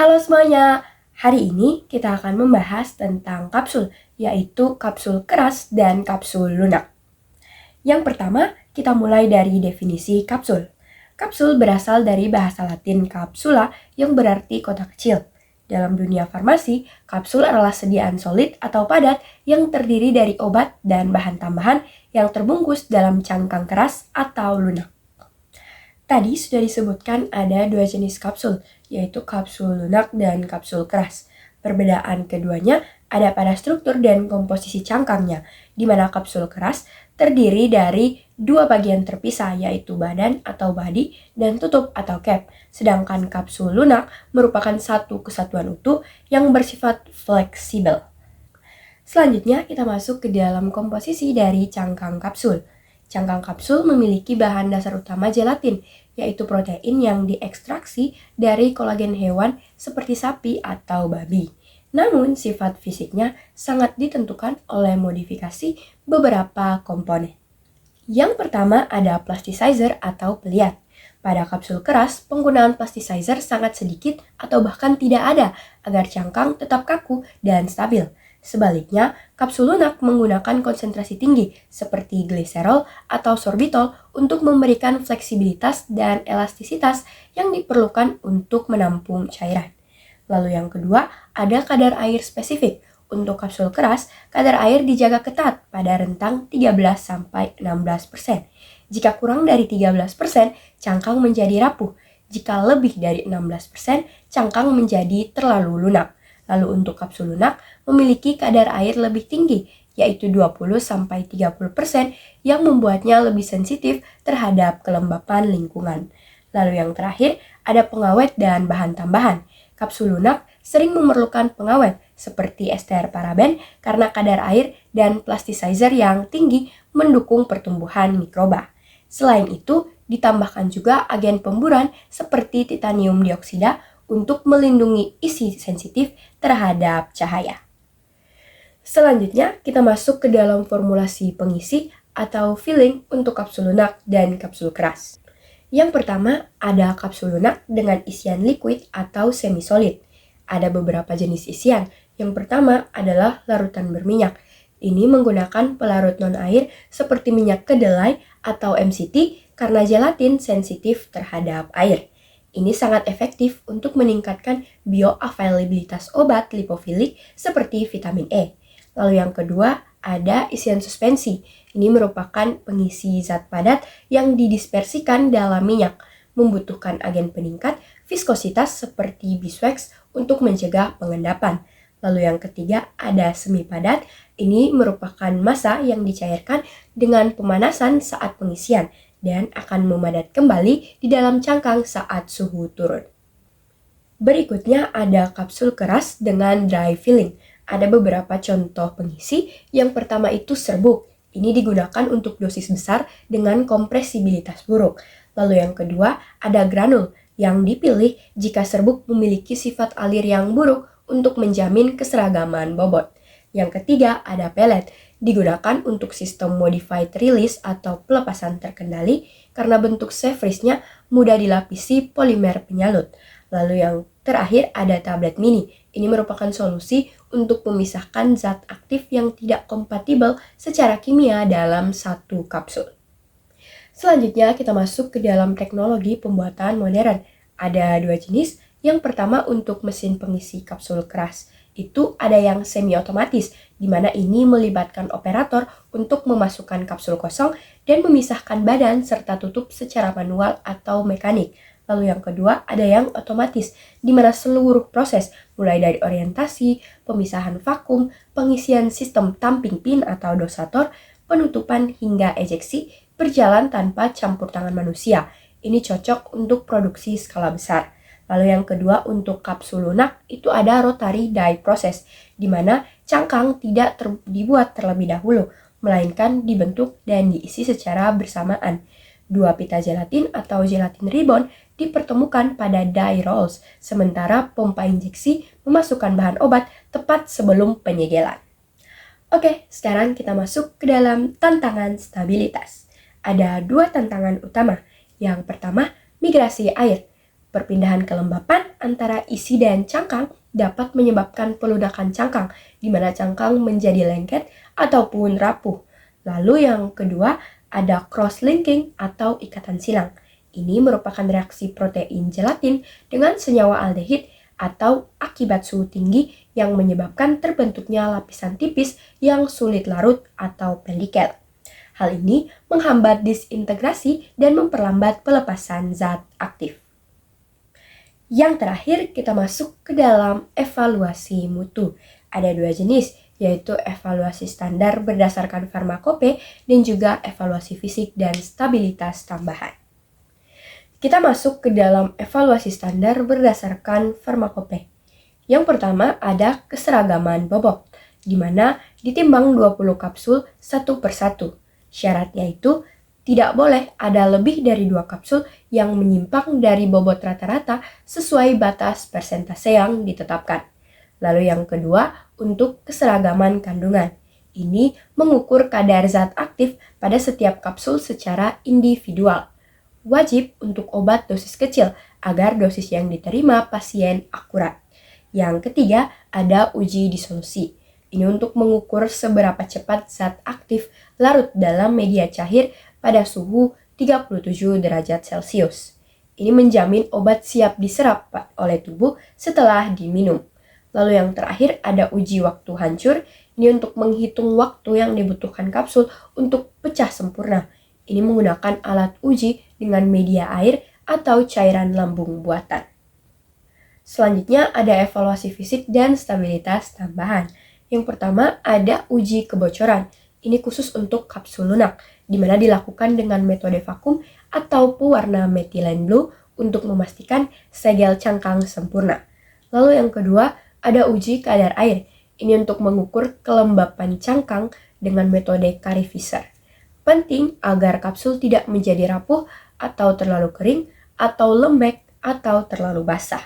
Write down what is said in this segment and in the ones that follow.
Halo semuanya, hari ini kita akan membahas tentang kapsul, yaitu kapsul keras dan kapsul lunak. Yang pertama, kita mulai dari definisi kapsul. Kapsul berasal dari bahasa Latin capsula yang berarti kotak kecil. Dalam dunia farmasi, kapsul adalah sediaan solid atau padat yang terdiri dari obat dan bahan tambahan yang terbungkus dalam cangkang keras atau lunak. Tadi sudah disebutkan ada dua jenis kapsul, yaitu kapsul lunak dan kapsul keras. Perbedaan keduanya ada pada struktur dan komposisi cangkangnya, di mana kapsul keras terdiri dari dua bagian terpisah, yaitu badan atau body dan tutup atau cap. Sedangkan kapsul lunak merupakan satu kesatuan utuh yang bersifat fleksibel. Selanjutnya kita masuk ke dalam komposisi dari cangkang kapsul. Cangkang kapsul memiliki bahan dasar utama gelatin, yaitu protein yang diekstraksi dari kolagen hewan seperti sapi atau babi. Namun, sifat fisiknya sangat ditentukan oleh modifikasi beberapa komponen. Yang pertama ada plasticizer atau peliat. Pada kapsul keras, penggunaan plasticizer sangat sedikit atau bahkan tidak ada agar cangkang tetap kaku dan stabil. Sebaliknya, kapsul lunak menggunakan konsentrasi tinggi seperti gliserol atau sorbitol untuk memberikan fleksibilitas dan elastisitas yang diperlukan untuk menampung cairan. Lalu yang kedua, ada kadar air spesifik. Untuk kapsul keras, kadar air dijaga ketat pada rentang 13-16%. Jika kurang dari 13%, cangkang menjadi rapuh. Jika lebih dari 16%, cangkang menjadi terlalu lunak. Lalu untuk kapsul lunak memiliki kadar air lebih tinggi, yaitu 20-30% yang membuatnya lebih sensitif terhadap kelembapan lingkungan. Lalu yang terakhir, ada pengawet dan bahan tambahan. Kapsul lunak sering memerlukan pengawet seperti ester paraben karena kadar air dan plasticizer yang tinggi mendukung pertumbuhan mikroba. Selain itu, ditambahkan juga agen pemburuan seperti titanium dioksida untuk melindungi isi sensitif terhadap cahaya. Selanjutnya, kita masuk ke dalam formulasi pengisi atau filling untuk kapsul lunak dan kapsul keras. Yang pertama, ada kapsul lunak dengan isian liquid atau semi-solid. Ada beberapa jenis isian. Yang pertama adalah larutan berminyak. Ini menggunakan pelarut non-air seperti minyak kedelai atau MCT karena gelatin sensitif terhadap air. Ini sangat efektif untuk meningkatkan bioavailabilitas obat lipofilik seperti vitamin E. Lalu yang kedua, ada isian suspensi. Ini merupakan pengisi zat padat yang didispersikan dalam minyak, membutuhkan agen peningkat viskositas seperti beeswax untuk mencegah pengendapan. Lalu yang ketiga, ada semi padat. Ini merupakan massa yang dicairkan dengan pemanasan saat pengisian dan akan memadat kembali di dalam cangkang saat suhu turun. Berikutnya ada kapsul keras dengan dry filling. Ada beberapa contoh pengisi. Yang pertama itu serbuk. Ini digunakan untuk dosis besar dengan kompresibilitas buruk. Lalu yang kedua ada granul yang dipilih jika serbuk memiliki sifat alir yang buruk untuk menjamin keseragaman bobot. Yang ketiga ada pellet. Digunakan untuk sistem modified release atau pelepasan terkendali karena bentuk safe freeze-nya mudah dilapisi polimer penyalut. Lalu yang terakhir ada tablet mini. Ini merupakan solusi untuk memisahkan zat aktif yang tidak kompatibel secara kimia dalam satu kapsul. Selanjutnya kita masuk ke dalam teknologi pembuatan modern. Ada dua jenis. Yang pertama untuk mesin pengisi kapsul keras. Itu ada yang semi-otomatis, di mana ini melibatkan operator untuk memasukkan kapsul kosong dan memisahkan badan serta tutup secara manual atau mekanik. Lalu yang kedua ada yang otomatis, di mana seluruh proses mulai dari orientasi, pemisahan vakum, pengisian sistem tamping pin atau dosator, penutupan hingga ejeksi berjalan tanpa campur tangan manusia. Ini cocok untuk produksi skala besar. Lalu yang kedua untuk kapsul lunak itu ada rotary die process, di mana cangkang tidak dibuat terlebih dahulu, melainkan dibentuk dan diisi secara bersamaan. Dua pita gelatin atau gelatin ribbon dipertemukan pada die rolls, sementara pompa injeksi memasukkan bahan obat tepat sebelum penyegelan. Oke, sekarang kita masuk ke dalam tantangan stabilitas. Ada dua tantangan utama. Yang pertama, migrasi air. Perpindahan kelembapan antara isi dan cangkang dapat menyebabkan peludakan cangkang, di mana cangkang menjadi lengket ataupun rapuh. Lalu yang kedua, ada cross-linking atau ikatan silang. Ini merupakan reaksi protein gelatin dengan senyawa aldehid atau akibat suhu tinggi yang menyebabkan terbentuknya lapisan tipis yang sulit larut atau pelikel. Hal ini menghambat disintegrasi dan memperlambat pelepasan zat aktif. Yang terakhir, kita masuk ke dalam evaluasi mutu. Ada dua jenis, yaitu evaluasi standar berdasarkan farmakope dan juga evaluasi fisik dan stabilitas tambahan. Kita masuk ke dalam evaluasi standar berdasarkan farmakope. Yang pertama ada keseragaman bobot, di mana ditimbang 20 kapsul satu per satu. Syaratnya itu tidak boleh ada lebih dari 2 kapsul yang menyimpang dari bobot rata-rata sesuai batas persentase yang ditetapkan. Lalu yang kedua, untuk keseragaman kandungan. Ini mengukur kadar zat aktif pada setiap kapsul secara individual. Wajib untuk obat dosis kecil agar dosis yang diterima pasien akurat. Yang ketiga, ada uji disolusi. Ini untuk mengukur seberapa cepat zat aktif larut dalam media cair pada suhu 37 derajat Celcius. Ini menjamin obat siap diserap oleh tubuh setelah diminum. Lalu yang terakhir ada uji waktu hancur. Ini untuk menghitung waktu yang dibutuhkan kapsul untuk pecah sempurna. Ini menggunakan alat uji dengan media air atau cairan lambung buatan. Selanjutnya ada evaluasi fisik dan stabilitas tambahan. Yang pertama ada uji kebocoran. Ini khusus untuk kapsul lunak, di mana dilakukan dengan metode vakum atau pewarna metilen blue untuk memastikan segel cangkang sempurna. Lalu yang kedua, ada uji kadar air. Ini untuk mengukur kelembapan cangkang dengan metode Cary-Fisher. Penting agar kapsul tidak menjadi rapuh atau terlalu kering, atau lembek, atau terlalu basah.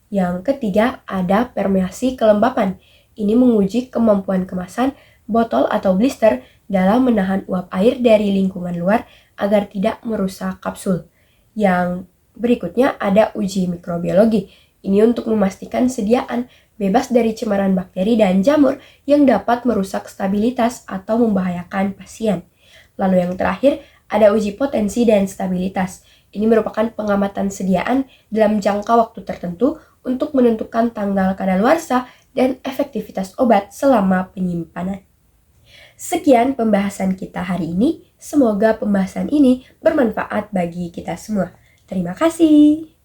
Yang ketiga, ada permeasi kelembapan. Ini menguji kemampuan kemasan botol atau blister dalam menahan uap air dari lingkungan luar agar tidak merusak kapsul. Yang berikutnya ada uji mikrobiologi. Ini untuk memastikan sediaan bebas dari cemaran bakteri dan jamur yang dapat merusak stabilitas atau membahayakan pasien. Lalu yang terakhir ada uji potensi dan stabilitas. Ini merupakan pengamatan sediaan dalam jangka waktu tertentu untuk menentukan tanggal kadaluarsa dan efektivitas obat selama penyimpanan. Sekian pembahasan kita hari ini. Semoga pembahasan ini bermanfaat bagi kita semua. Terima kasih.